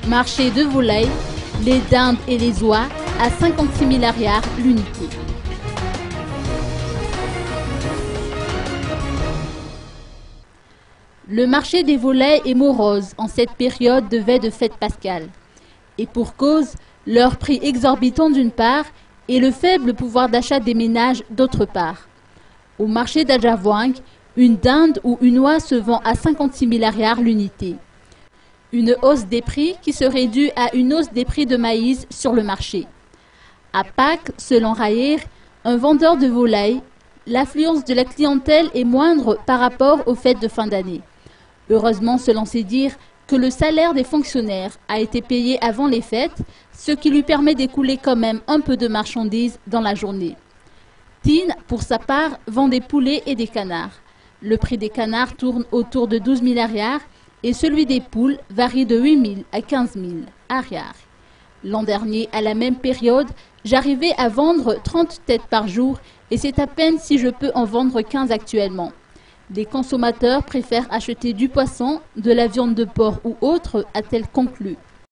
Marché de volailles, les dindes et les oies à 56 000 arrières l'unité. Le marché des volailles est morose en cette période de veille de fête pascale. Et pour cause, leur prix exorbitant d'une part et le faible pouvoir d'achat des ménages d'autre part. Au marché d'Adjavouang, une dinde ou une oie se vend à 56 000 arrières l'unité. Une hausse des prix qui serait due à une hausse des prix de maïs sur le marché. À Pâques, selon Raïr, un vendeur de volailles, l'affluence de la clientèle est moindre par rapport aux fêtes de fin d'année. Heureusement, selon ses dires, que le salaire des fonctionnaires a été payé avant les fêtes, ce qui lui permet d'écouler quand même un peu de marchandises dans la journée. Tine, pour sa part, vend des poulets et des canards. Le prix des canards tourne autour de 12 000 arrières et celui des poules varie de 8 000 à 15 000 arrières. L'an dernier, à la même période, j'arrivais à vendre 30 têtes par jour et c'est à peine si je peux en vendre 15 actuellement. Les consommateurs préfèrent acheter du poisson, de la viande de porc ou autre, a-t-elle conclu.